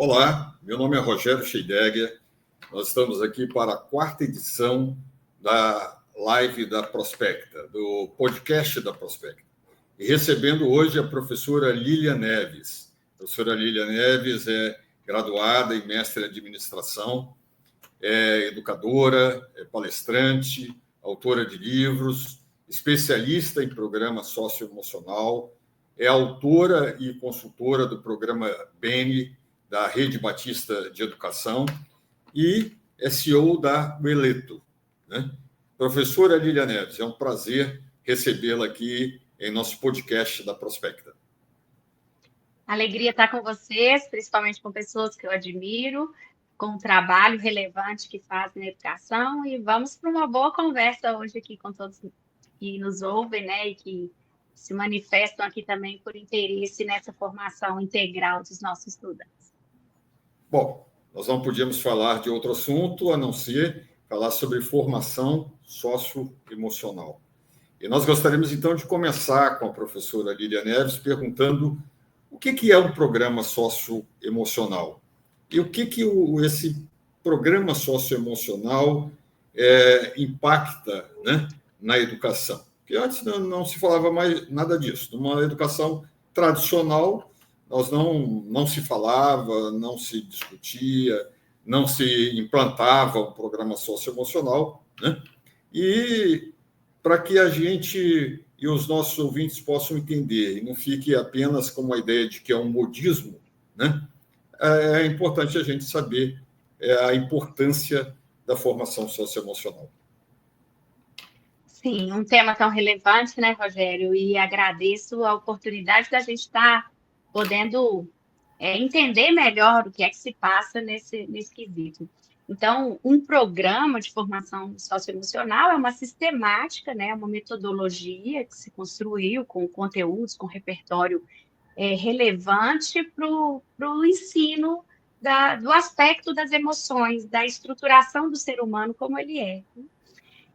Olá, meu nome é Rogério Scheidegger. Nós estamos aqui para a quarta edição da live da Prospecta, do podcast da Prospecta. E recebendo hoje a professora Lília Neves. A professora Lília Neves é graduada e mestre em administração, é educadora, é palestrante, autora de livros, especialista em programa socioemocional, é autora e consultora do programa Bene, da Rede Batista de Educação, e é CEO da Meleto, né? Professora Lília Neves, é um prazer recebê-la aqui em nosso podcast da Prospecta. Alegria estar com vocês, principalmente com pessoas que eu admiro, com um trabalho relevante que fazem na educação, e vamos para uma boa conversa hoje aqui com todos que nos ouvem, né, e que se manifestam aqui também por interesse nessa formação integral dos nossos estudantes. Bom, nós não podíamos falar de outro assunto a não ser falar sobre formação socioemocional. E nós gostaríamos, então, de começar com a professora Lília Neves perguntando o que é um programa socioemocional e o que esse programa socioemocional impacta, né, na educação. Porque antes não se falava mais nada disso. Numa educação tradicional, nós não se falava, não se discutia, não se implantava um programa socioemocional, né? E para que a gente e os nossos ouvintes possam entender, e não fique apenas com uma ideia de que é um modismo, né? É importante a gente saber a importância da formação socioemocional. Sim, um tema tão relevante, né, Rogério? E agradeço a oportunidade da gente estar podendo entender melhor o que é que se passa nesse quesito. Então, um programa de formação socioemocional é uma sistemática, né, uma metodologia que se construiu com conteúdos, com repertório relevante para o ensino do aspecto das emoções, da estruturação do ser humano como ele é.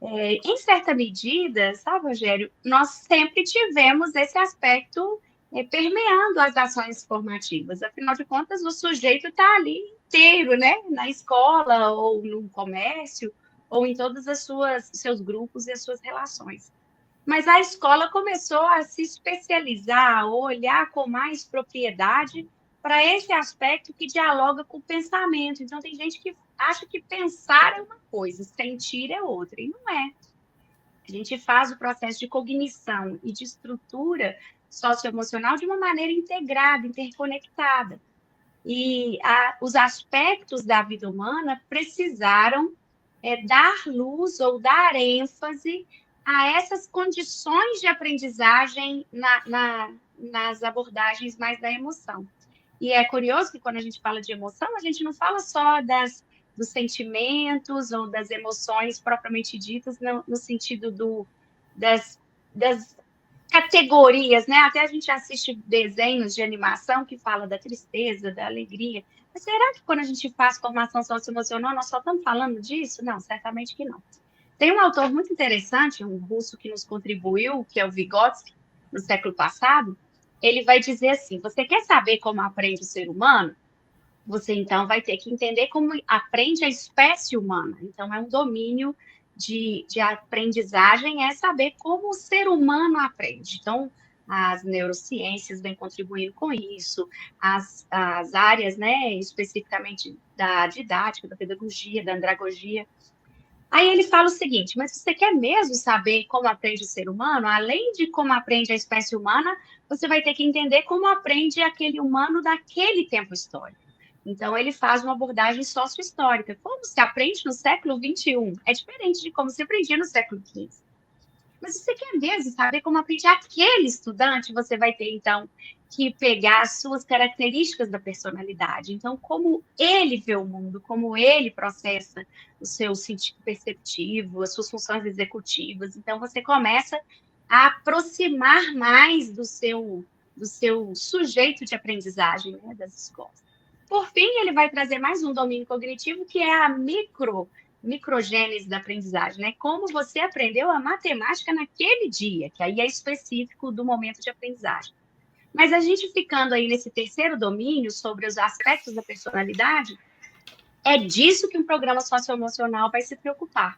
Em certa medida, sabe, Rogério, nós sempre tivemos esse aspecto permeando as ações formativas. Afinal de contas, o sujeito está ali inteiro, né? Na escola, ou no comércio, ou em todos os seus grupos e as suas relações. Mas a escola começou a se especializar, a olhar com mais propriedade para esse aspecto que dialoga com o pensamento. Então, tem gente que acha que pensar é uma coisa, sentir é outra, e não é. A gente faz o processo de cognição e de estrutura socioemocional de uma maneira integrada, interconectada. E os aspectos da vida humana precisaram dar luz ou dar ênfase a essas condições de aprendizagem nas abordagens mais da emoção. E é curioso que quando a gente fala de emoção, a gente não fala só dos sentimentos ou das emoções propriamente ditas, no sentido das categorias, né? Até a gente assiste desenhos de animação que fala da tristeza, da alegria. Mas será que quando a gente faz formação socioemocional, nós só estamos falando disso? Não, certamente que não. Tem um autor muito interessante, um russo que nos contribuiu, que é o Vygotsky, no século passado. Ele vai dizer assim: você quer saber como aprende o ser humano? Você, então, vai ter que entender como aprende a espécie humana. Então, é um domínio de aprendizagem, é saber como o ser humano aprende. Então, as neurociências vêm contribuindo com isso, as áreas, né, especificamente da didática, da pedagogia, da andragogia. Aí ele fala o seguinte: mas você quer mesmo saber como aprende o ser humano? Além de como aprende a espécie humana, você vai ter que entender como aprende aquele humano daquele tempo histórico. Então, ele faz uma abordagem sócio-histórica. Como se aprende no século XXI é diferente de como se aprendia no século XV. Mas se você quer mesmo saber como aprende aquele estudante, você vai ter, então, que pegar as suas características da personalidade. Então, como ele vê o mundo, como ele processa o seu sentido perceptivo, as suas funções executivas. Então, você começa a aproximar mais do seu sujeito de aprendizagem, né, das escolas. Por fim, ele vai trazer mais um domínio cognitivo, que é a microgênese da aprendizagem, né? Como você aprendeu a matemática naquele dia, que aí é específico do momento de aprendizagem. Mas a gente ficando aí nesse terceiro domínio sobre os aspectos da personalidade, é disso que um programa socioemocional vai se preocupar.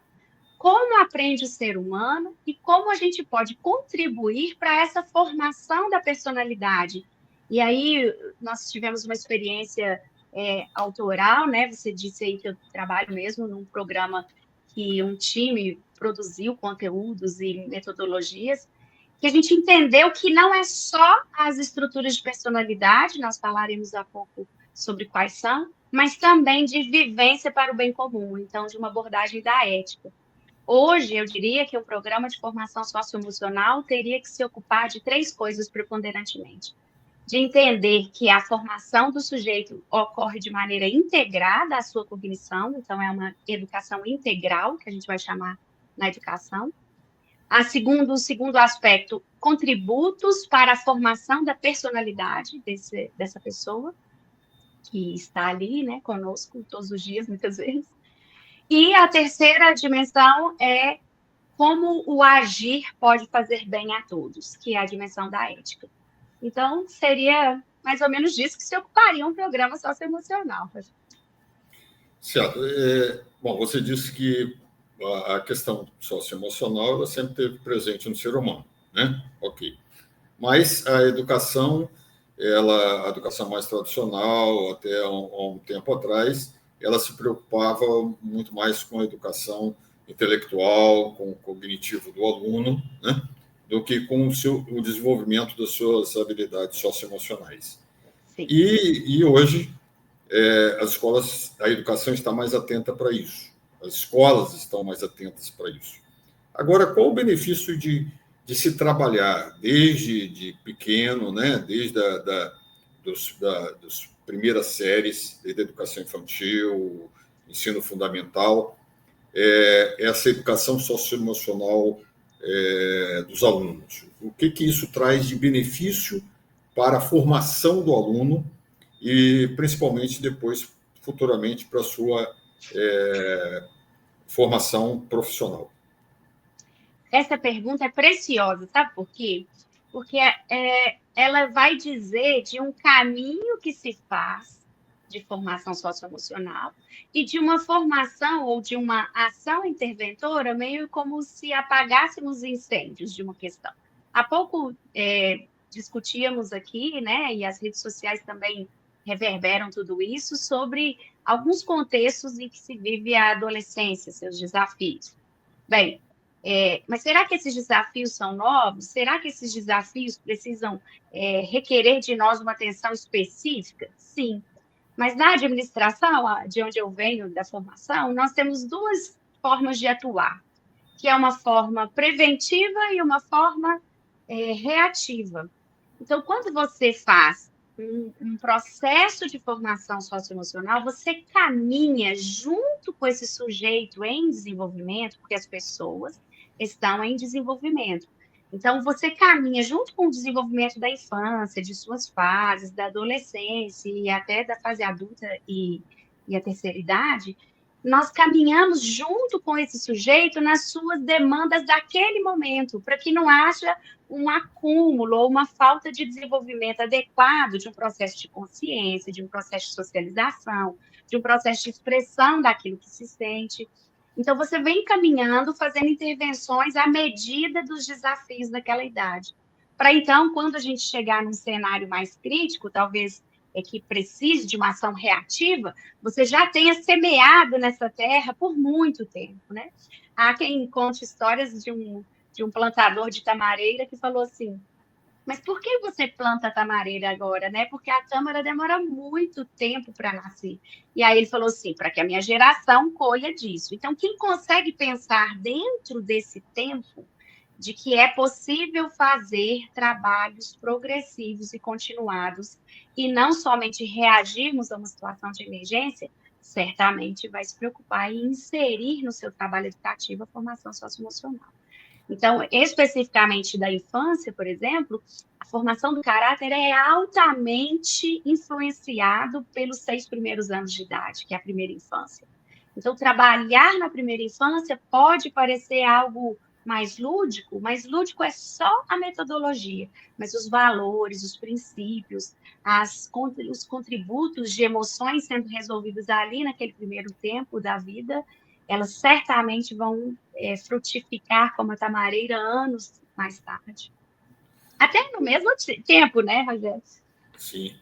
Como aprende o ser humano e como a gente pode contribuir para essa formação da personalidade. E aí, nós tivemos uma experiência autoral, né? Você disse aí que eu trabalho mesmo num programa que um time produziu conteúdos e metodologias, que a gente entendeu que não é só as estruturas de personalidade, nós falaremos há pouco sobre quais são, mas também de vivência para o bem comum, então, de uma abordagem da ética. Hoje, eu diria que um programa de formação socioemocional teria que se ocupar de três coisas preponderantemente. De entender que a formação do sujeito ocorre de maneira integrada à sua cognição, então é uma educação integral, que a gente vai chamar na educação. O segundo aspecto, contributos para a formação da personalidade dessa pessoa, que está ali, né, conosco todos os dias, muitas vezes. E a terceira dimensão é como o agir pode fazer bem a todos, que é a dimensão da ética. Então, seria mais ou menos disso que se ocuparia um programa socioemocional. Certo. Bom, você disse que a questão socioemocional ela sempre esteve presente no ser humano, né? Ok. Mas a educação, a educação mais tradicional, até há um tempo atrás, ela se preocupava muito mais com a educação intelectual, com o cognitivo do aluno, né? Do que com o desenvolvimento das suas habilidades socioemocionais. E hoje, as escolas, a educação está mais atenta para isso. As escolas estão mais atentas para isso. Agora, qual o benefício de se trabalhar desde pequeno, né? Desde das primeiras séries, desde a educação infantil, ensino fundamental, essa educação socioemocional dos alunos? O que isso traz de benefício para a formação do aluno e, principalmente, depois, futuramente, para a sua formação profissional? Essa pergunta é preciosa, sabe por quê? Porque ela vai dizer de um caminho que se faz de formação socioemocional e de uma formação ou de uma ação interventora, meio como se apagássemos incêndios de uma questão. Há pouco discutíamos aqui, né, e as redes sociais também reverberam tudo isso, sobre alguns contextos em que se vive a adolescência, seus desafios. Bem, mas será que esses desafios são novos? Será que esses desafios precisam requerer de nós uma atenção específica? Sim. Mas na administração, de onde eu venho, da formação, nós temos duas formas de atuar, que é uma forma preventiva e uma forma reativa. Então, quando você faz um processo de formação socioemocional, você caminha junto com esse sujeito em desenvolvimento, porque as pessoas estão em desenvolvimento. Então, você caminha junto com o desenvolvimento da infância, de suas fases, da adolescência e até da fase adulta e a terceira idade, nós caminhamos junto com esse sujeito nas suas demandas daquele momento, para que não haja um acúmulo ou uma falta de desenvolvimento adequado de um processo de consciência, de um processo de socialização, de um processo de expressão daquilo que se sente. Então, você vem caminhando, fazendo intervenções à medida dos desafios daquela idade. Para então, quando a gente chegar num cenário mais crítico, talvez que precise de uma ação reativa, você já tenha semeado nessa terra por muito tempo, né? Há quem conte histórias de um plantador de tamareira que falou assim: mas por que você planta tamareira agora, né? Porque a tâmara demora muito tempo para nascer. E aí ele falou assim: para que a minha geração colha disso. Então, quem consegue pensar dentro desse tempo de que é possível fazer trabalhos progressivos e continuados e não somente reagirmos a uma situação de emergência, certamente vai se preocupar em inserir no seu trabalho educativo a formação socioemocional. Então, especificamente da infância, por exemplo, a formação do caráter é altamente influenciado pelos 6 primeiros anos de idade, que é a primeira infância. Então, trabalhar na primeira infância pode parecer algo mais lúdico, mas lúdico é só a metodologia, mas os valores, os princípios, os contributos de emoções sendo resolvidos ali naquele primeiro tempo da vida, elas certamente vão frutificar como a tamareira anos mais tarde. Até no mesmo tempo, né, Rogério? Sim.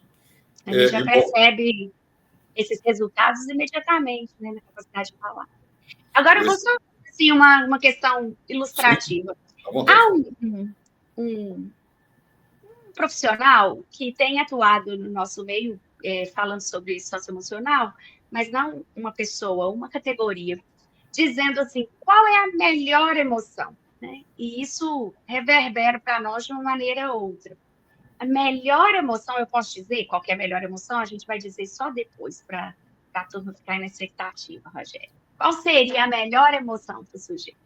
A gente já percebe esses resultados imediatamente, né, na capacidade de falar. Agora, eu vou só assim, uma questão ilustrativa. Há um profissional que tem atuado no nosso meio, falando sobre socioemocional, mas não uma pessoa, uma categoria, dizendo assim, qual é a melhor emoção? Né? E isso reverbera para nós de uma maneira ou outra. A melhor emoção, eu posso dizer, qual é a melhor emoção? A gente vai dizer só depois, para a turma ficar na expectativa, Rogério. Qual seria a melhor emoção para o sujeito?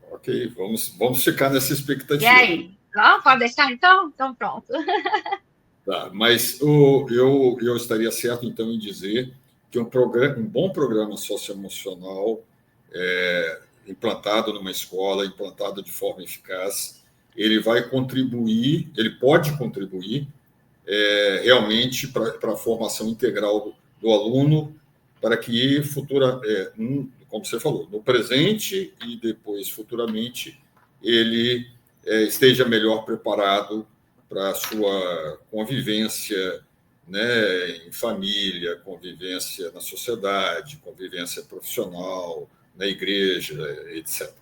Ok, vamos ficar nessa expectativa. E aí? Não, pode deixar, então? Então, pronto. Tá, mas eu estaria certo, então, em dizer que um bom programa socioemocional implantado numa escola, implantado de forma eficaz, ele vai contribuir, ele pode contribuir realmente para a formação integral do aluno, para que como você falou, no presente e depois futuramente, ele esteja melhor preparado para a sua convivência, né, em família, convivência na sociedade, convivência profissional, na igreja, etc.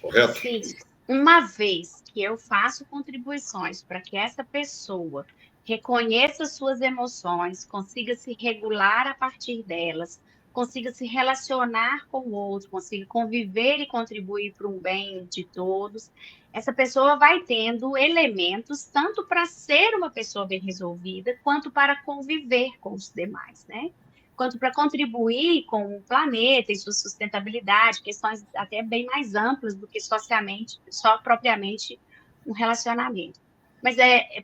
Correto? Sim. Uma vez que eu faço contribuições para que essa pessoa reconheça suas emoções, consiga se regular a partir delas, consiga se relacionar com o outro, consiga conviver e contribuir para um bem de todos, essa pessoa vai tendo elementos tanto para ser uma pessoa bem resolvida, quanto para conviver com os demais, né? Quanto para contribuir com o planeta e sua sustentabilidade, questões até bem mais amplas do que socialmente, só propriamente um relacionamento. Mas é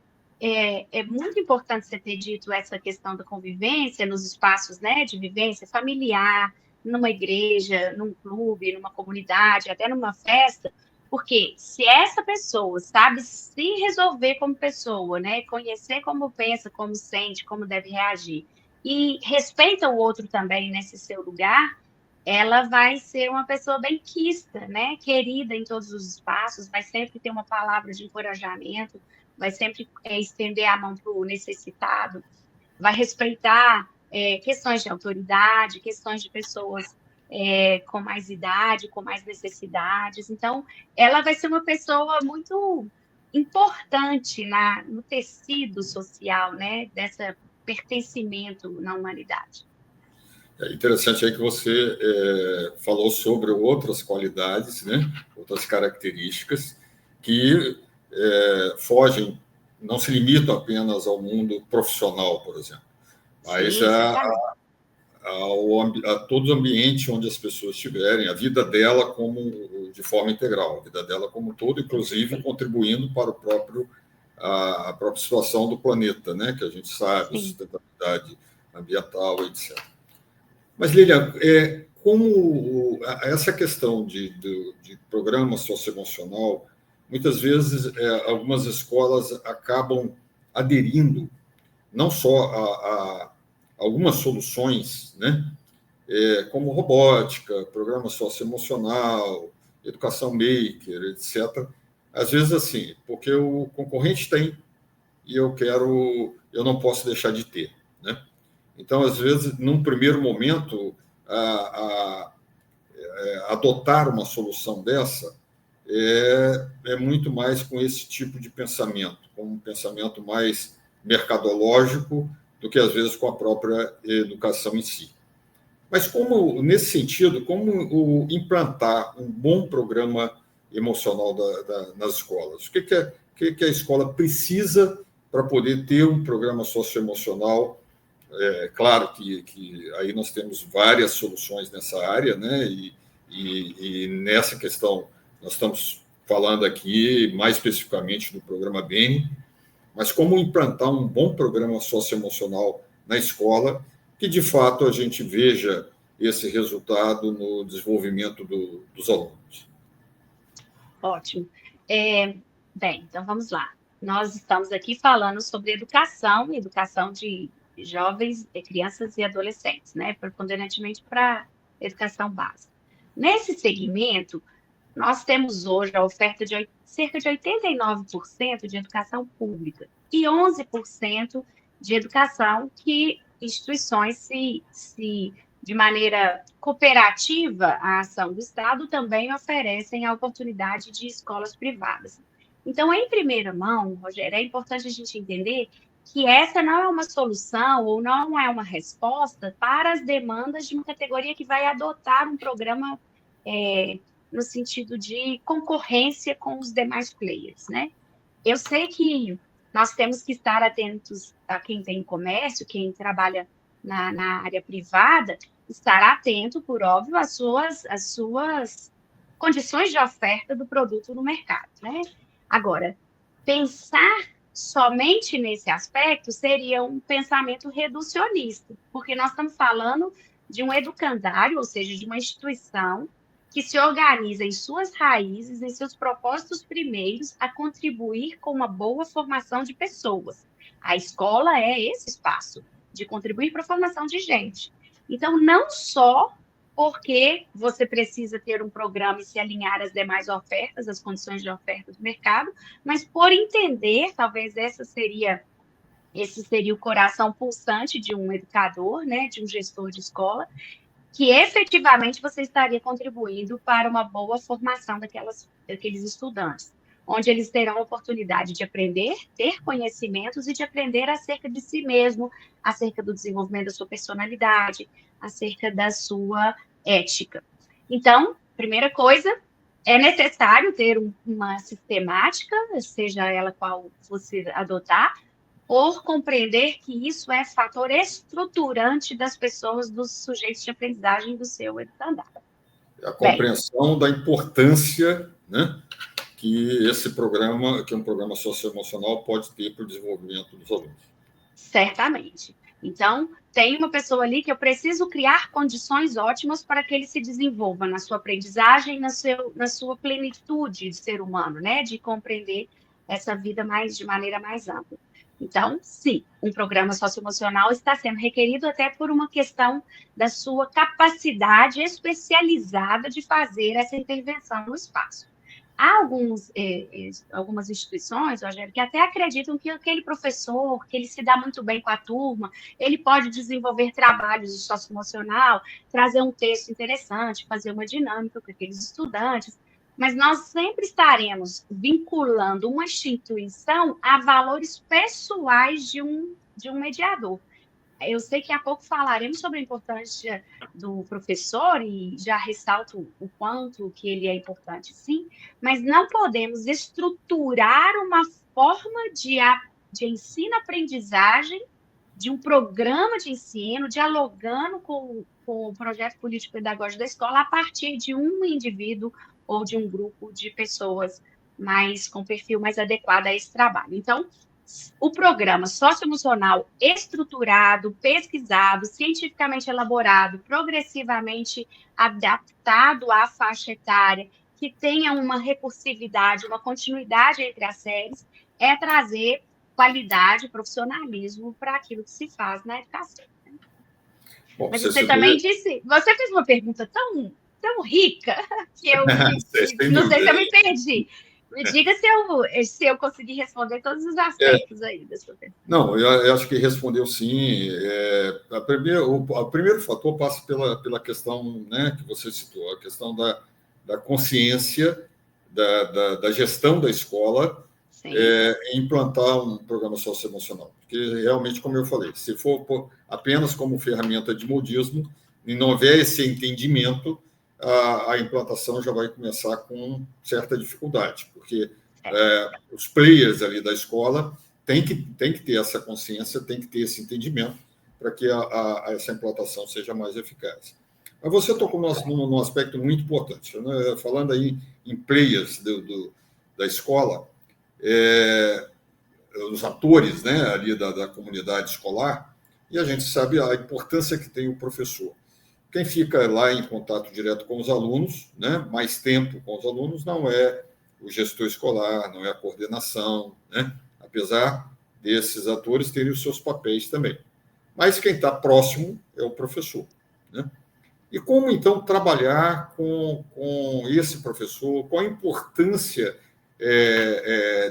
muito importante você ter dito essa questão da convivência nos espaços, né, de vivência familiar, numa igreja, num clube, numa comunidade, até numa festa, porque se essa pessoa sabe se resolver como pessoa, né, conhecer como pensa, como sente, como deve reagir, e respeita o outro também nesse seu lugar, ela vai ser uma pessoa benquista, né? Querida em todos os espaços, vai sempre ter uma palavra de encorajamento, vai sempre estender a mão para o necessitado, vai respeitar questões de autoridade, questões de pessoas com mais idade, com mais necessidades. Então, ela vai ser uma pessoa muito importante no tecido social, né? Dessa pertencimento na humanidade. É interessante aí que você falou sobre outras qualidades, né? Outras características que fogem, não se limitam apenas ao mundo profissional, por exemplo, mas Sim, a todo o ambiente onde as pessoas estiverem, a vida dela de forma integral, a vida dela como um todo, inclusive contribuindo para a própria situação do planeta, né? Que a gente sabe, a sustentabilidade ambiental, etc. Mas, Lilian, como essa questão de programa socioemocional, muitas vezes algumas escolas acabam aderindo não só a algumas soluções, né, como robótica, programa socioemocional, educação maker, etc. Às vezes assim, porque o concorrente tem e eu não posso deixar de ter, né? Então, às vezes, num primeiro momento, adotar uma solução dessa é muito mais com esse tipo de pensamento, com um pensamento mais mercadológico do que, às vezes, com a própria educação em si. Mas, nesse sentido, como implantar um bom programa emocional nas escolas? O que a escola precisa para poder ter um programa socioemocional? Claro que aí nós temos várias soluções nessa área, né? E nessa questão nós estamos falando aqui mais especificamente do programa BEM, mas como implantar um bom programa socioemocional na escola, que de fato a gente veja esse resultado no desenvolvimento dos alunos. Ótimo. Bem, então vamos lá. Nós estamos aqui falando sobre educação de jovens, crianças e adolescentes, né? Preponderantemente para educação básica. Nesse segmento, nós temos hoje a oferta de cerca de 89% de educação pública e 11% de educação que instituições de maneira cooperativa à ação do Estado também oferecem a oportunidade de escolas privadas. Então, em primeira mão, Rogério, é importante a gente entender que essa não é uma solução ou não é uma resposta para as demandas de uma categoria que vai adotar um programa no sentido de concorrência com os demais players, né? Eu sei que nós temos que estar atentos a quem tem comércio, quem trabalha na área privada, estar atento, por óbvio, às suas condições de oferta do produto no mercado, né? Agora, pensar somente nesse aspecto seria um pensamento reducionista, porque nós estamos falando de um educandário, ou seja, de uma instituição que se organiza em suas raízes, em seus propósitos primeiros, a contribuir com uma boa formação de pessoas. A escola é esse espaço de contribuir para a formação de gente. Então, não só porque você precisa ter um programa e se alinhar às demais ofertas, às condições de oferta do mercado, mas por entender, talvez esse seria o coração pulsante de um educador, né, de um gestor de escola, que efetivamente você estaria contribuindo para uma boa formação daqueles estudantes, onde eles terão a oportunidade de aprender, ter conhecimentos e de aprender acerca de si mesmo, acerca do desenvolvimento da sua personalidade, acerca da sua ética. Então, primeira coisa, é necessário ter uma sistemática, seja ela qual você adotar, por compreender que isso é fator estruturante das pessoas, dos sujeitos de aprendizagem do seu educandário. A compreensão da importância, né, que esse programa, que um programa socioemocional pode ter para o desenvolvimento dos alunos. Certamente. Então, tem uma pessoa ali que eu preciso criar condições ótimas para que ele se desenvolva na sua aprendizagem, na sua plenitude de ser humano, né, de compreender essa vida de maneira mais ampla. Então, sim, um programa socioemocional está sendo requerido até por uma questão da sua capacidade especializada de fazer essa intervenção no espaço. Há algumas instituições, Rogério, que até acreditam que aquele professor, que ele se dá muito bem com a turma, ele pode desenvolver trabalhos de socioemocional, trazer um texto interessante, fazer uma dinâmica com aqueles estudantes, mas nós sempre estaremos vinculando uma instituição a valores pessoais de um mediador. Eu sei que há pouco falaremos sobre a importância do professor e já ressalto o quanto que ele é importante, sim, mas não podemos estruturar uma forma de ensino-aprendizagem, de um programa de ensino, dialogando com o projeto político-pedagógico da escola a partir de um indivíduo ou de um grupo de pessoas com perfil mais adequado a esse trabalho. Então, o programa socioemocional estruturado, pesquisado, cientificamente elaborado, progressivamente adaptado à faixa etária, que tenha uma recursividade, uma continuidade entre as séries, é trazer qualidade, profissionalismo para aquilo que se faz na educação. Bom, mas você também disse, você fez uma pergunta tão rica que eu não sei se eu me perdi. Me diga se eu consegui responder todos os aspectos aí da sua pergunta. Não, eu acho que respondeu sim. O primeiro fator passa pela questão, né, que você citou, a questão da consciência, da gestão da escola, implantar um programa socioemocional. Porque, realmente, como eu falei, se for apenas como ferramenta de modismo e não houver esse entendimento, a implantação já vai começar com certa dificuldade, porque os players ali da escola têm que ter essa consciência, têm que ter esse entendimento para que essa implantação seja mais eficaz. Mas você tocou num aspecto muito importante, né? Falando aí em players da escola, os atores, né, ali da comunidade escolar, e a gente sabe a importância que tem o professor. Quem fica lá em contato direto com os alunos, né, mais tempo com os alunos, não é o gestor escolar, não é a coordenação, né? Apesar desses atores terem os seus papéis também. Mas quem está próximo é o professor, né? E como, então, trabalhar com esse professor, qual a importância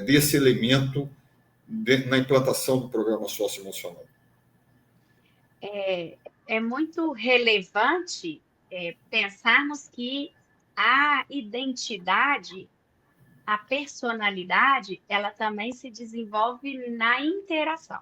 desse elemento na implantação do programa socioemocional? É muito relevante pensarmos que a identidade, a personalidade, ela também se desenvolve na interação.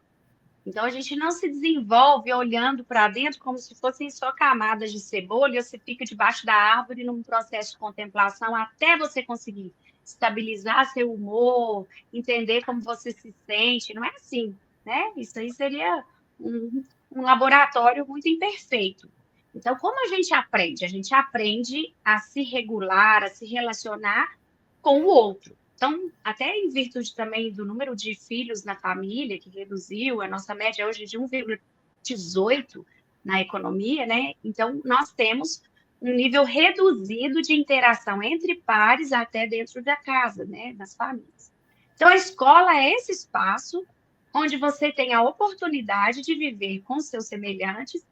Então, a gente não se desenvolve olhando para dentro como se fossem só camadas de cebola e você fica debaixo da árvore num processo de contemplação até você conseguir estabilizar seu humor, entender como você se sente. Não é assim, né? Isso aí seria um laboratório muito imperfeito. Então, como a gente aprende? A gente aprende a se regular, a se relacionar com o outro. Então, até em virtude também do número de filhos na família, que reduziu, a nossa média hoje é de 1,18 na economia, né? Então, nós temos um nível reduzido de interação entre pares até dentro da casa, né? Das famílias. Então, a escola é esse espaço onde você tem a oportunidade de viver com seus semelhantes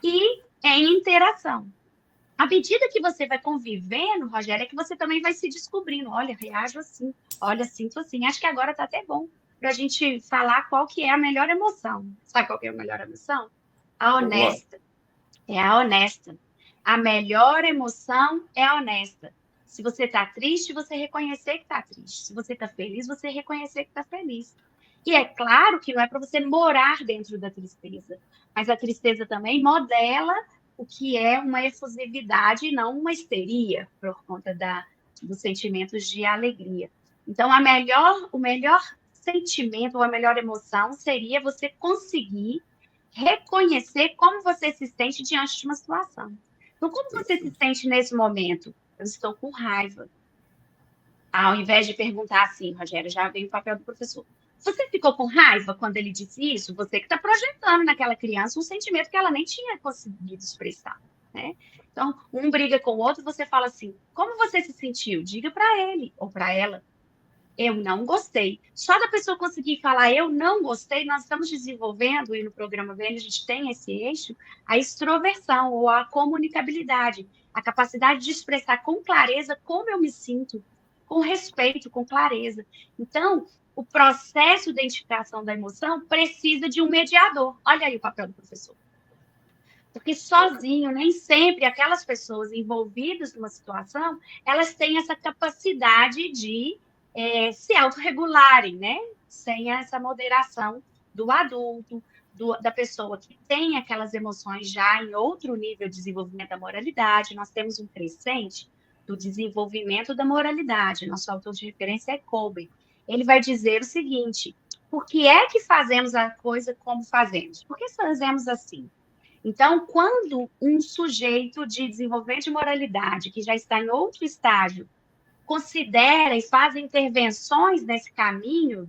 e em interação. À medida que você vai convivendo, Rogério, é que você também vai se descobrindo. Olha, reajo assim, olha, sinto assim. Acho que agora está até bom para a gente falar qual que é a melhor emoção. Sabe qual que é a melhor emoção? A honesta. É a honesta. A melhor emoção é a honesta. Se você está triste, você reconhecer que está triste. Se você está feliz, você reconhecer que está feliz. E é claro que não é para você morar dentro da tristeza, mas a tristeza também modela o que é uma efusividade e não uma histeria, por conta dos sentimentos de alegria. Então, o melhor sentimento ou a melhor emoção seria você conseguir reconhecer como você se sente diante de uma situação. Então, como você se sente nesse momento? Eu estou com raiva. Ao invés de perguntar assim, Rogério, já veio o papel do professor. Você ficou com raiva quando ele disse isso? Você que está projetando naquela criança um sentimento que ela nem tinha conseguido expressar, né? Então, um briga com o outro, você fala assim, como você se sentiu? Diga para ele ou para ela. Eu não gostei. Só da pessoa conseguir falar eu não gostei, nós estamos desenvolvendo, e no programa VN a gente tem esse eixo, a extroversão ou a comunicabilidade, a capacidade de expressar com clareza como eu me sinto, com respeito, com clareza. Então, o processo de identificação da emoção precisa de um mediador. Olha aí o papel do professor. Porque sozinho, nem sempre aquelas pessoas envolvidas numa situação, elas têm essa capacidade de se autorregularem, né? Sem essa moderação do adulto, da pessoa que tem aquelas emoções já em outro nível de desenvolvimento da moralidade. Nós temos um crescente do desenvolvimento da moralidade. Nosso autor de referência é Kolbe. Ele vai dizer o seguinte: por que é que fazemos a coisa como fazemos? Por que fazemos assim? Então, quando um sujeito de desenvolvimento de moralidade, que já está em outro estágio, considera e faz intervenções nesse caminho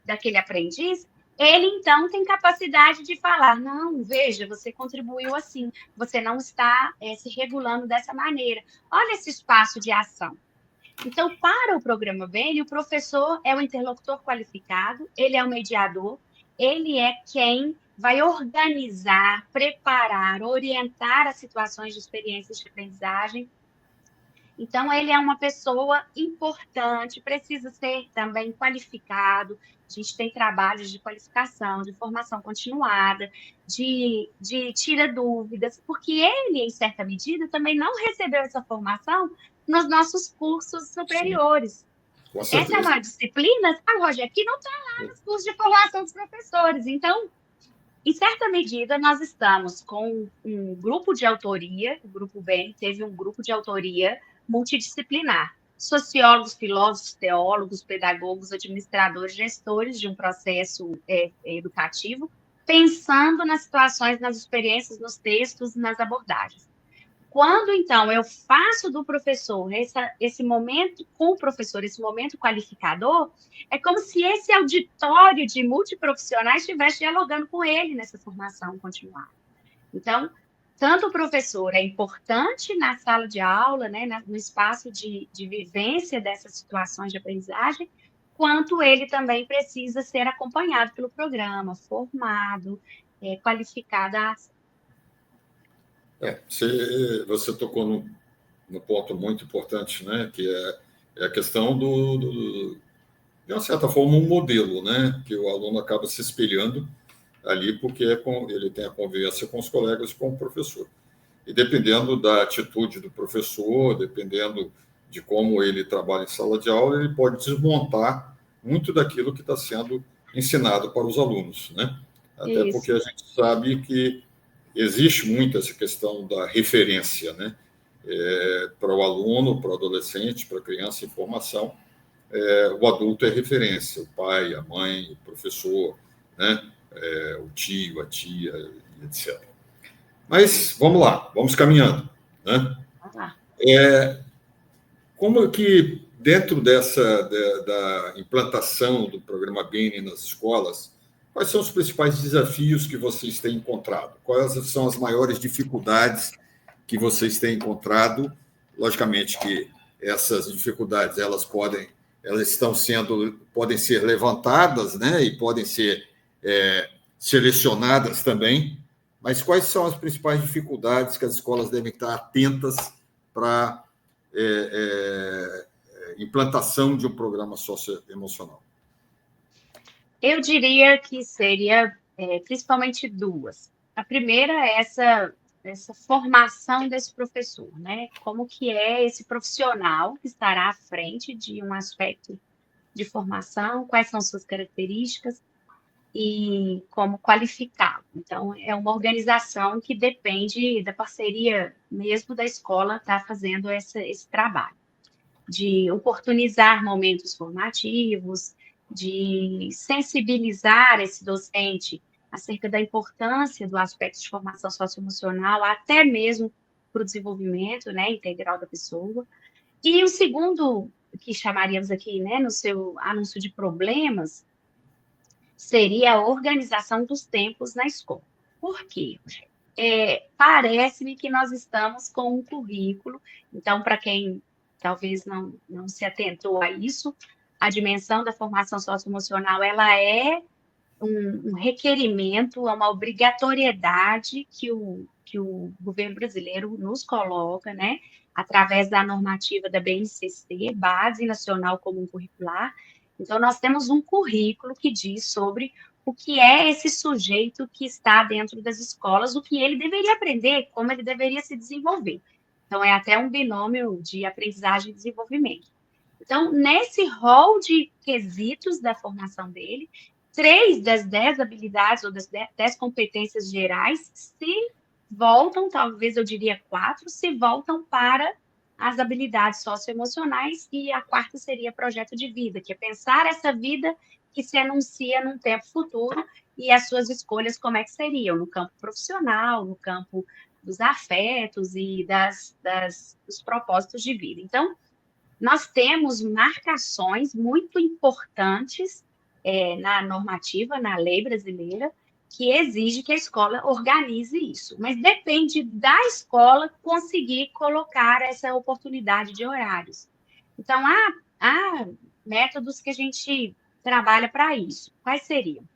daquele aprendiz, ele então tem capacidade de falar: não, veja, você contribuiu assim, você não está se regulando dessa maneira. Olha esse espaço de ação. Então, para o programa BEN, o professor é o interlocutor qualificado, ele é o mediador, ele é quem vai organizar, preparar, orientar as situações de experiências de aprendizagem. Então, ele é uma pessoa importante, precisa ser também qualificado. A gente tem trabalhos de qualificação, de formação continuada, de tira dúvidas, porque ele, em certa medida, também não recebeu essa formação nos nossos cursos superiores. Essa é uma disciplina, Rogério, que não está lá nos cursos de formação dos professores. Então, em certa medida, nós estamos com um grupo de autoria, o Grupo BEN teve um grupo de autoria multidisciplinar. Sociólogos, filósofos, teólogos, pedagogos, administradores, gestores de um processo educativo, pensando nas situações, nas experiências, nos textos, nas abordagens. Quando, então, eu faço do professor esse momento com o professor, esse momento qualificador, é como se esse auditório de multiprofissionais estivesse dialogando com ele nessa formação continuada. Então, tanto o professor é importante na sala de aula, né, no espaço de vivência dessas situações de aprendizagem, quanto ele também precisa ser acompanhado pelo programa, formado, qualificado. Você tocou no ponto muito importante, né, que é a questão de uma certa forma, um modelo, né, que o aluno acaba se espelhando ali porque ele tem a convivência com os colegas e com o professor. E dependendo da atitude do professor, dependendo de como ele trabalha em sala de aula, ele pode desmontar muito daquilo que está sendo ensinado para os alunos, né? Até porque Isso. a gente sabe que existe muito essa questão da referência, né? Para o aluno, para o adolescente, para a criança em formação, o adulto é referência, o pai, a mãe, o professor, né? O tio, a tia, etc. Mas vamos lá, vamos caminhando, né? Como que dentro da implantação do programa Bene nas escolas, quais são os principais desafios que vocês têm encontrado? Quais são as maiores dificuldades que vocês têm encontrado? Logicamente que essas dificuldades podem ser levantadas, né, e podem ser selecionadas também. Mas quais são as principais dificuldades que as escolas devem estar atentas para implantação de um programa socioemocional? Eu diria que seria principalmente duas. A primeira é essa formação desse professor, né? Como que é esse profissional que estará à frente de um aspecto de formação, quais são suas características e como qualificá-lo. Então, é uma organização que depende da parceria mesmo da escola estar fazendo esse trabalho, de oportunizar momentos formativos, de sensibilizar esse docente acerca da importância do aspecto de formação socioemocional, até mesmo para o desenvolvimento, né, integral da pessoa. E o segundo, que chamaríamos aqui, né, no seu anúncio de problemas, seria a organização dos tempos na escola. Por quê? Parece-me que nós estamos com um currículo, então, para quem talvez não se atentou a isso, a dimensão da formação socioemocional, ela é um requerimento, é uma obrigatoriedade que o governo brasileiro nos coloca, né, através da normativa da BNCC, Base Nacional Comum Curricular. Então, nós temos um currículo que diz sobre o que é esse sujeito que está dentro das escolas, o que ele deveria aprender, como ele deveria se desenvolver. Então, é até um binômio de aprendizagem e desenvolvimento. Então, nesse rol de quesitos da formação dele, 3 das 10 habilidades ou das 10 competências gerais se voltam, talvez eu diria 4, se voltam para as habilidades socioemocionais, e a quarta seria projeto de vida, que é pensar essa vida que se anuncia num tempo futuro e as suas escolhas como é que seriam, no campo profissional, no campo dos afetos e dos propósitos de vida. Então, nós temos marcações muito importantes na normativa, na lei brasileira, que exige que a escola organize isso. Mas depende da escola conseguir colocar essa oportunidade de horários. Então, há métodos que a gente trabalha para isso. Quais seriam?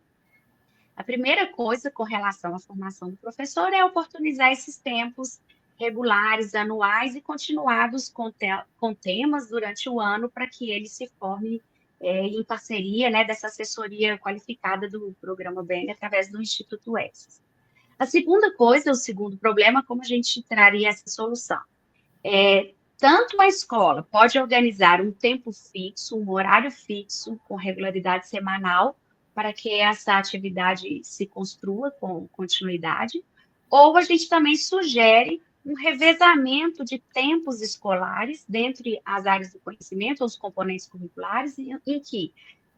A primeira coisa com relação à formação do professor é oportunizar esses tempos regulares, anuais e continuados com temas durante o ano para que ele se forme em parceria, né, dessa assessoria qualificada do programa BN através do Instituto ESSES. A segunda coisa, o segundo problema, como a gente traria essa solução? Tanto a escola pode organizar um tempo fixo, um horário fixo, com regularidade semanal, para que essa atividade se construa com continuidade, ou a gente também sugere um revezamento de tempos escolares dentre as áreas do conhecimento, ou os componentes curriculares, em que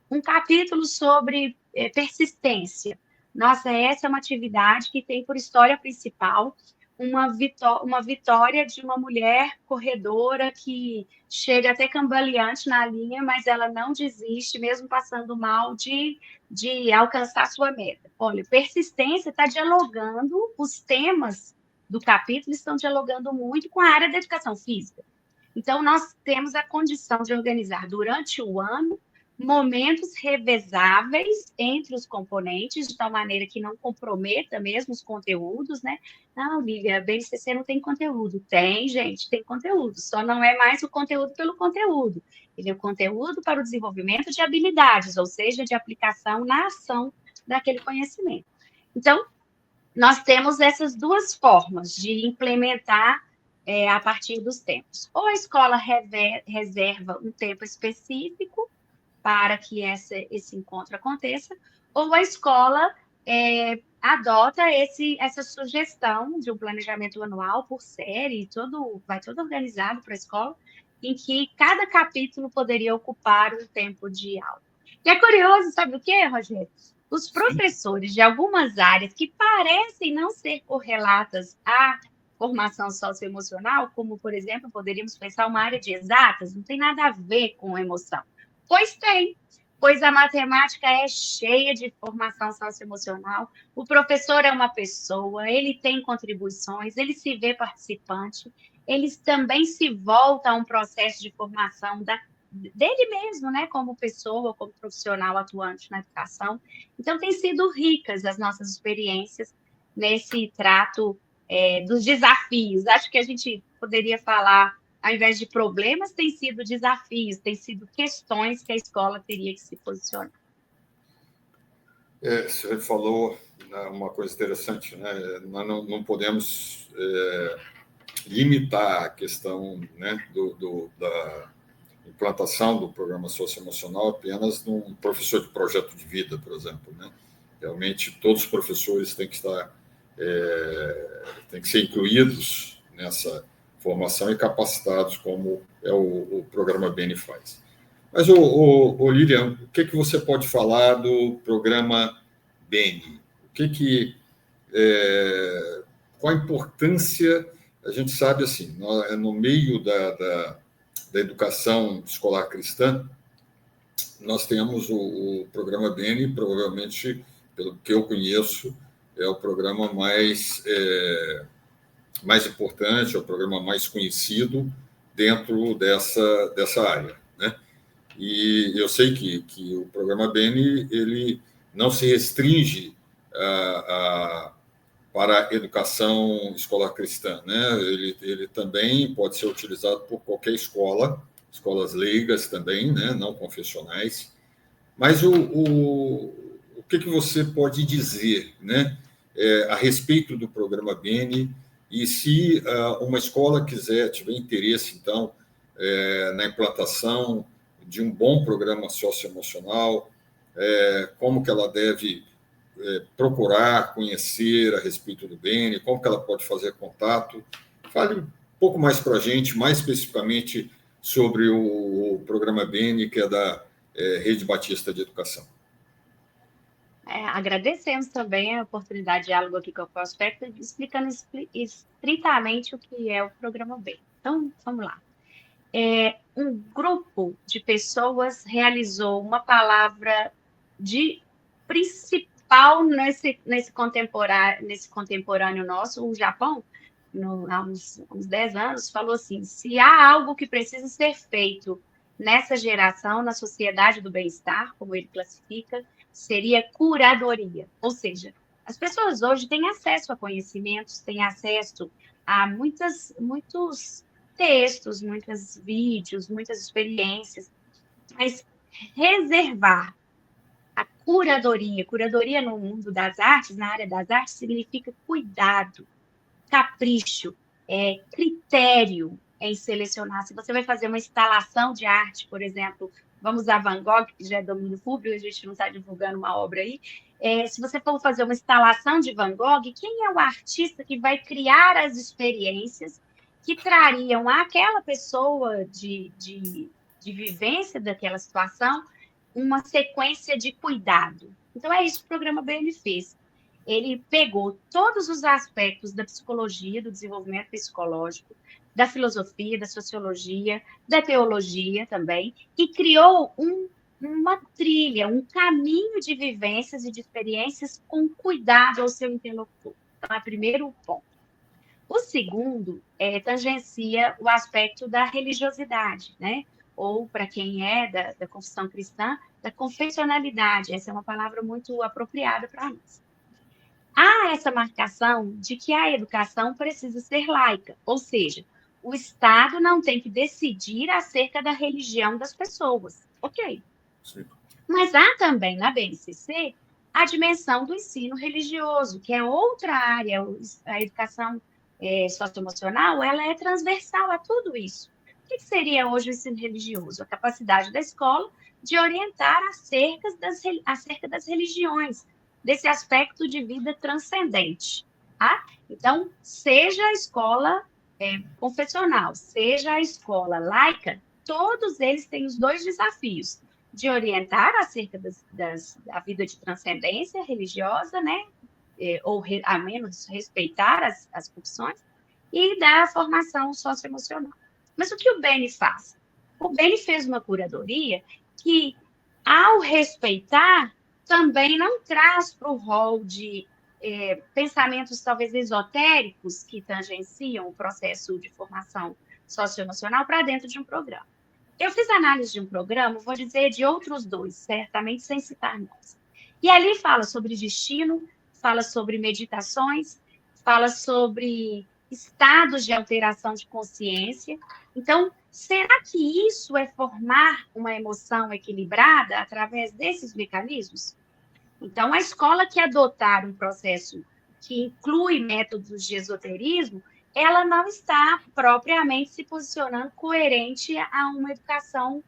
um capítulo sobre persistência. Nossa, essa é uma atividade que tem por história principal uma vitória de uma mulher corredora que chega até cambaleante na linha, mas ela não desiste, mesmo passando mal, de alcançar sua meta. Olha, persistência está dialogando os temas do capítulo estão dialogando muito com a área da educação física. Então, nós temos a condição de organizar durante o ano momentos revezáveis entre os componentes, de tal maneira que não comprometa mesmo os conteúdos, né? Não, Lívia, a BNCC não tem conteúdo. Tem, gente, tem conteúdo. Só não é mais o conteúdo pelo conteúdo. Ele é o conteúdo para o desenvolvimento de habilidades, ou seja, de aplicação na ação daquele conhecimento. Então, nós temos essas duas formas de implementar a partir dos tempos. Ou a escola reserva um tempo específico para que esse encontro aconteça, ou a escola adota essa sugestão de um planejamento anual por série, vai todo organizado para a escola, em que cada capítulo poderia ocupar um tempo de aula. E é curioso, sabe o quê, Rogério? Os professores de algumas áreas que parecem não ser correlatas à formação socioemocional, como, por exemplo, poderíamos pensar uma área de exatas, não tem nada a ver com emoção. Pois tem, pois a matemática é cheia de formação socioemocional, o professor é uma pessoa, ele tem contribuições, ele se vê participante, ele também se volta a um processo de formação dele mesmo, né, como pessoa, como profissional atuante na educação. Então, tem sido ricas as nossas experiências nesse trato dos desafios. Acho que a gente poderia falar, ao invés de problemas, tem sido desafios, tem sido questões que a escola teria que se posicionar. Você falou uma coisa interessante, né? Nós não podemos limitar a questão, né, da implantação do programa socioemocional apenas num professor de projeto de vida, por exemplo, né? Realmente, todos os professores têm que ser incluídos nessa formação e capacitados, como o programa BENI faz. Mas, Lilian, o que você pode falar do programa BENI? Qual a importância? A gente sabe, assim, no meio da educação escolar cristã, nós temos o programa BENI, provavelmente, pelo que eu conheço, é o programa mais importante, é o programa mais conhecido dentro dessa área, né? E eu sei que o programa BENI ele não se restringe para a educação escolar cristã, né? Ele também pode ser utilizado por qualquer escolas leigas também, né? Não confessionais. Mas o que você pode dizer, né, a respeito do programa BENI, e se uma escola tiver interesse, então, na implantação de um bom programa socioemocional, como que ela deve procurar conhecer a respeito do BENI, como que ela pode fazer contato. Fale um pouco mais para a gente, mais especificamente, sobre o programa BENI, que é da Rede Batista de Educação. Agradecemos também a oportunidade de diálogo aqui com o Prospecto, explicando estritamente o que é o programa BENI. Então, vamos lá. Um grupo de pessoas realizou uma palavra de principal nesse contemporâneo nosso, o Japão, há uns 10 anos, falou assim: se há algo que precisa ser feito nessa geração, na sociedade do bem-estar, como ele classifica, seria curadoria. Ou seja, as pessoas hoje têm acesso a conhecimentos, têm acesso a muitos textos, muitos vídeos, muitas experiências, mas reservar a curadoria no mundo das artes, na área das artes, significa cuidado, capricho, critério em selecionar. Se você vai fazer uma instalação de arte, por exemplo, vamos usar Van Gogh, que já é domínio público, a gente não está divulgando uma obra aí. Se você for fazer uma instalação de Van Gogh, quem é o artista que vai criar as experiências que trariam àquela pessoa de vivência daquela situação uma sequência de cuidado? Então, é isso que o programa BENI fez. Ele pegou todos os aspectos da psicologia, do desenvolvimento psicológico, da filosofia, da sociologia, da teologia também, e criou uma trilha, um caminho de vivências e de experiências com cuidado ao seu interlocutor. Então, é o primeiro ponto. O segundo tangencia o aspecto da religiosidade, né? Ou, para quem é da confissão cristã, da confessionalidade. Essa é uma palavra muito apropriada para nós. Há essa marcação de que a educação precisa ser laica, ou seja, o Estado não tem que decidir acerca da religião das pessoas. Ok. Sim. Mas há também na BNCC a dimensão do ensino religioso, que é outra área, a educação socioemocional, ela é transversal a tudo isso. O que seria hoje o ensino religioso? A capacidade da escola de orientar acerca das religiões, desse aspecto de vida transcendente. Tá? Então, seja a escola confessional, seja a escola laica, todos eles têm os dois desafios de orientar acerca da vida de transcendência religiosa, né? Ou a menos respeitar as confissões, e da formação socioemocional. Mas o que o Beni faz? O Beni fez uma curadoria que, ao respeitar, também não traz para o rol de pensamentos talvez esotéricos que tangenciam o processo de formação socioemocional para dentro de um programa. Eu fiz análise de um programa, vou dizer de outros dois, certamente sem citar nomes. E ali fala sobre destino, fala sobre meditações, fala sobre estados de alteração de consciência. Então, será que isso é formar uma emoção equilibrada através desses mecanismos? Então, a escola que adotar um processo que inclui métodos de esoterismo, ela não está propriamente se posicionando coerente a uma educação,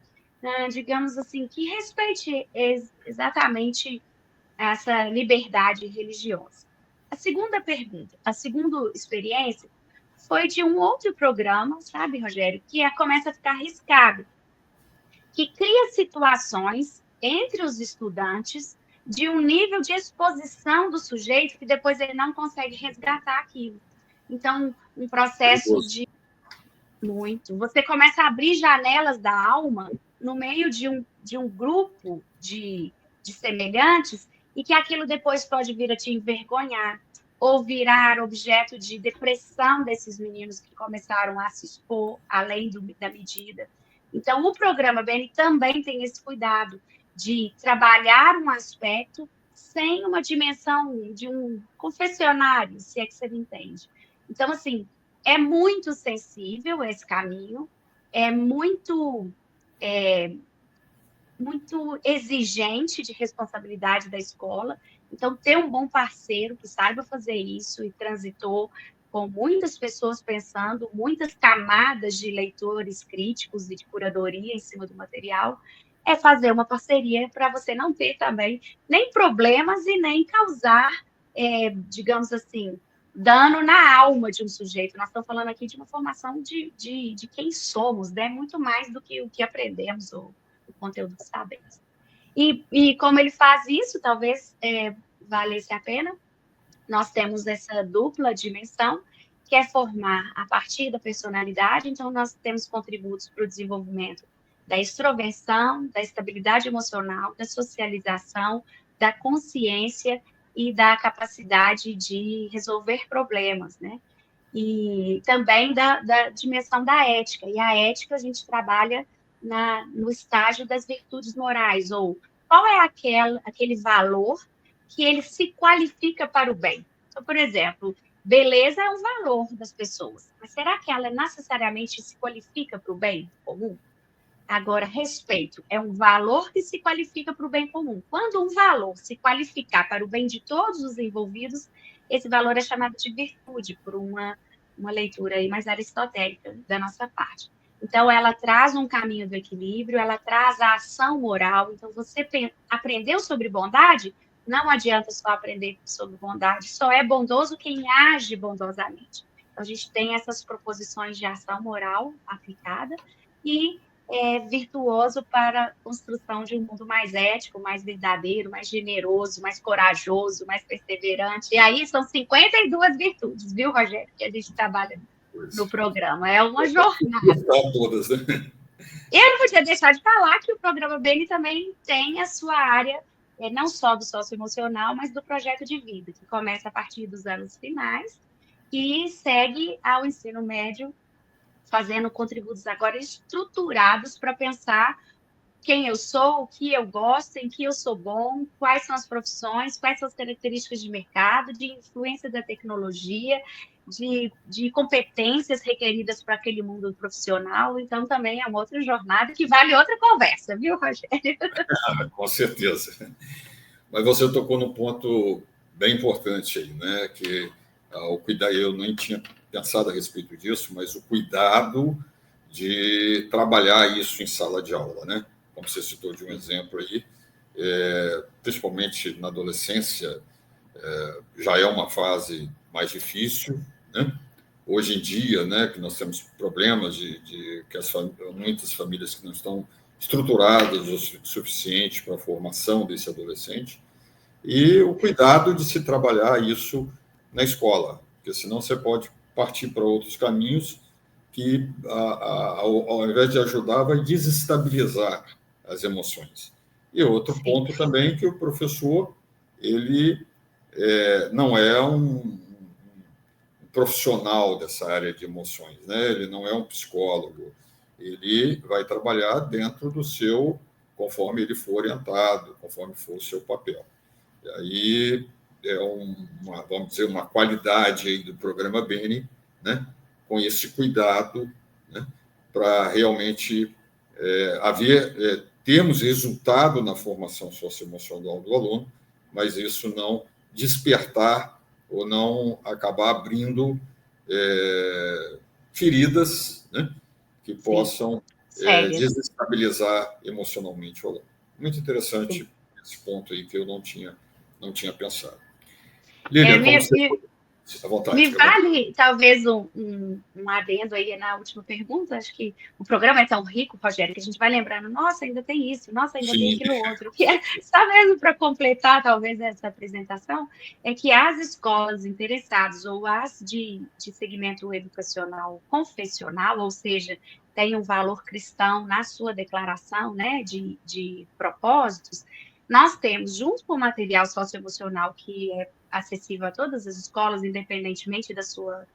digamos assim, que respeite exatamente essa liberdade religiosa. A segunda pergunta, a segunda experiência foi de um outro programa, sabe, Rogério, que começa a ficar arriscado, que cria situações entre os estudantes de um nível de exposição do sujeito que depois ele não consegue resgatar aquilo. Então, um processo de muito. Você começa a abrir janelas da alma no meio de um grupo de semelhantes e que aquilo depois pode vir a te envergonhar ou virar objeto de depressão desses meninos que começaram a se expor além da medida. Então, o programa BN também tem esse cuidado de trabalhar um aspecto sem uma dimensão de um confessionário, se é que você me entende. Então, assim, é muito sensível esse caminho, é muito exigente de responsabilidade da escola. Então, ter um bom parceiro que saiba fazer isso e transitou com muitas pessoas pensando, muitas camadas de leitores críticos e de curadoria em cima do material, é fazer uma parceria para você não ter também nem problemas e nem causar, digamos assim, dano na alma de um sujeito. Nós estamos falando aqui de uma formação de quem somos, né? Muito mais do que o que aprendemos ou o conteúdo que sabemos. E como ele faz isso, talvez valesse a pena. Nós temos essa dupla dimensão, que é formar a partir da personalidade. Então, nós temos contributos para o desenvolvimento da extroversão, da estabilidade emocional, da socialização, da consciência e da capacidade de resolver problemas, né? E também da dimensão da ética. E a ética a gente trabalha no estágio das virtudes morais, ou qual é aquele valor que ele se qualifica para o bem. Então, por exemplo, beleza é um valor das pessoas, mas será que ela necessariamente se qualifica para o bem comum? Agora, respeito é um valor que se qualifica para o bem comum. Quando um valor se qualificar para o bem de todos os envolvidos, esse valor é chamado de virtude, por uma leitura aí mais aristotélica da nossa parte. Então, ela traz um caminho do equilíbrio, ela traz a ação moral. Então, você aprendeu sobre bondade, não adianta só aprender sobre bondade, só é bondoso quem age bondosamente. Então, a gente tem essas proposições de ação moral aplicada e virtuoso para a construção de um mundo mais ético, mais verdadeiro, mais generoso, mais corajoso, mais perseverante. E aí são 52 virtudes, viu, Rogério, que a gente trabalha no programa. É uma jornada. Todas, né? Eu não podia deixar de falar que o programa BN também tem a sua área, não só do socioemocional, mas do projeto de vida, que começa a partir dos anos finais e segue ao ensino médio, fazendo contributos agora estruturados para pensar quem eu sou, o que eu gosto, em que eu sou bom, quais são as profissões, quais são as características de mercado, de influência da tecnologia, de competências requeridas para aquele mundo profissional. Então, também é uma outra jornada que vale outra conversa, viu, Rogério? Com certeza. Mas você tocou num ponto bem importante aí, né? Que o cuidado, eu nem tinha pensado a respeito disso, mas o cuidado de trabalhar isso em sala de aula, né? Como você citou de um exemplo aí, principalmente na adolescência, já é uma fase mais difícil, né? Hoje em dia, né, que nós temos problemas de que muitas famílias que não estão estruturadas o suficiente para a formação desse adolescente, e o cuidado de se trabalhar isso na escola, porque senão você pode partir para outros caminhos que, ao invés de ajudar, vai desestabilizar as emoções. E outro ponto também que o professor ele não é um profissional dessa área de emoções, né? Ele não é um psicólogo, ele vai trabalhar dentro do seu, conforme ele for orientado, conforme for o seu papel. E aí vamos dizer, uma qualidade aí do programa Bene, né? Com esse cuidado, né? Para realmente termos resultado na formação socioemocional do aluno, mas isso não despertar ou não acabar abrindo feridas, né? Que possam desestabilizar emocionalmente o aluno. Muito interessante esse ponto aí que eu não tinha pensado. Lilian, como você à vontade. Me vale, talvez, um adendo aí na última pergunta. Acho que o programa é tão rico, Rogério, que a gente vai lembrando, nossa, ainda tem isso, nossa, ainda tem aquilo outro. Que é, só mesmo para completar, talvez, essa apresentação, é que as escolas interessadas ou as de segmento educacional confessional, ou seja, tem um valor cristão na sua declaração, né, de propósitos, nós temos, junto com o material socioemocional, que é acessível a todas as escolas, independentemente da sua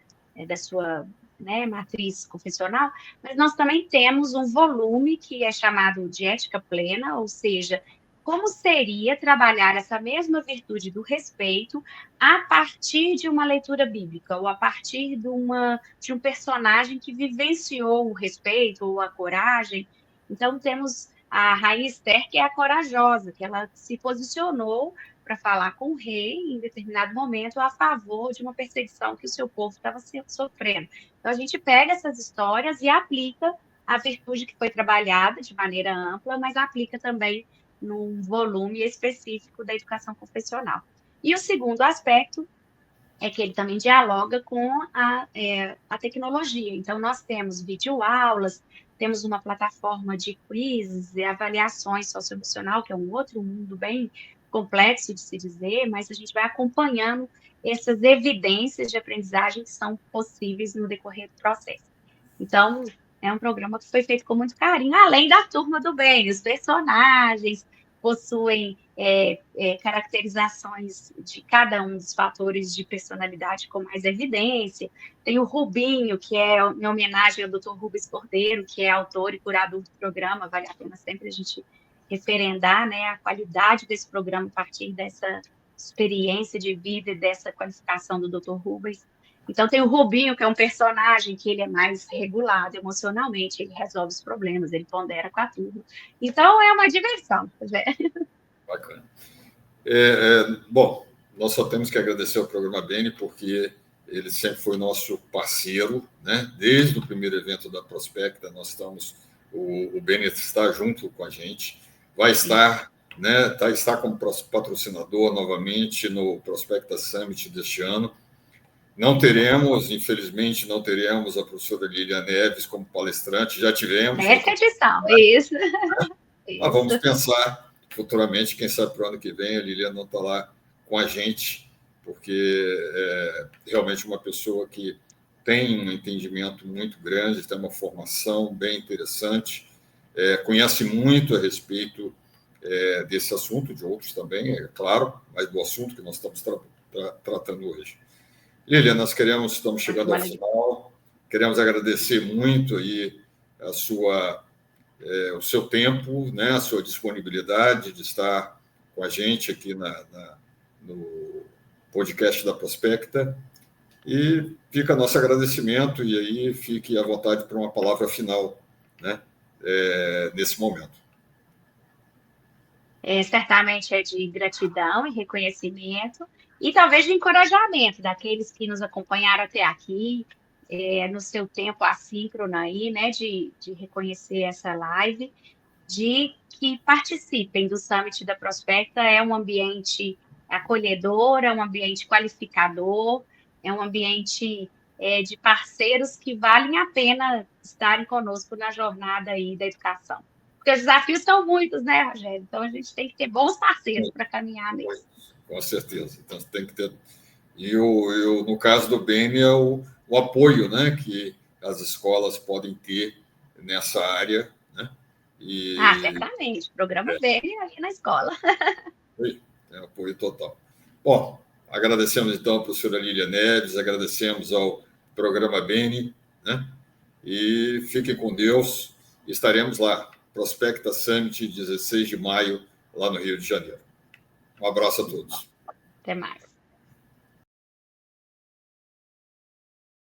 né, matriz confessional, mas nós também temos um volume que é chamado de ética plena, ou seja, como seria trabalhar essa mesma virtude do respeito a partir de uma leitura bíblica, ou a partir de um personagem que vivenciou o respeito ou a coragem. Então, temos a rainha Esther, que é a corajosa, que ela se posicionou para falar com o rei em determinado momento a favor de uma perseguição que o seu povo estava sofrendo. Então, a gente pega essas histórias e aplica a virtude que foi trabalhada de maneira ampla, mas aplica também num volume específico da educação confessional. E o segundo aspecto é que ele também dialoga com a tecnologia. Então, nós temos videoaulas, temos uma plataforma de quizzes e avaliações socioemocional, que é um outro mundo bem complexo de se dizer, mas a gente vai acompanhando essas evidências de aprendizagem que são possíveis no decorrer do processo. Então, é um programa que foi feito com muito carinho, além da turma do bem, os personagens possuem caracterizações de cada um dos fatores de personalidade com mais evidência. Tem o Rubinho, que é em homenagem ao Dr. Rubens Cordeiro, que é autor e curador do programa, vale a pena sempre a gente referendar, né, a qualidade desse programa a partir dessa experiência de vida e dessa qualificação do Dr. Rubens. Então, tem o Rubinho, que é um personagem que ele é mais regulado emocionalmente, ele resolve os problemas, ele pondera com a turma. Então, é uma diversão. Bacana. Bom, nós só temos que agradecer ao programa Bene, porque ele sempre foi nosso parceiro, né? Desde o primeiro evento da Prospecta, nós estamos, o Bene está junto com a gente, vai estar, né? Está como patrocinador novamente no Prospecta Summit deste ano. Não teremos, infelizmente, não teremos a professora Lilian Neves como palestrante, já tivemos. Nessa edição, isso. Mas vamos pensar futuramente, quem sabe para o ano que vem a Lilian não está lá com a gente, porque é realmente uma pessoa que tem um entendimento muito grande, tem uma formação bem interessante, conhece muito a respeito desse assunto, de outros também, é claro, mas do assunto que nós estamos tratando hoje. Lilian, estamos chegando ao final, queremos agradecer muito aí o seu tempo, né, a sua disponibilidade de estar com a gente aqui no podcast da Prospecta, e fica nosso agradecimento, e aí fique à vontade para uma palavra final, né, nesse momento. Certamente é de gratidão e reconhecimento, e talvez de encorajamento daqueles que nos acompanharam até aqui, no seu tempo assíncrono aí, né, de reconhecer essa live, de que participem do Summit da Prospecta. É um ambiente acolhedor, é um ambiente qualificador, é um ambiente de parceiros que valem a pena estarem conosco na jornada aí da educação. Porque os desafios são muitos, né, Rogério? Então, a gente tem que ter bons parceiros para caminhar nisso. Com certeza. Então, tem que ter... E no caso do Beni, é o apoio, né, que as escolas podem ter nessa área, né? Certamente. Programa Beni ali na escola. É apoio total. Bom, agradecemos, então, a professora Lília Neves, agradecemos ao programa Beni, né? E fiquem com Deus. Estaremos lá, Prospecta Summit, 16 de maio, lá no Rio de Janeiro. Um abraço a todos. Até mais.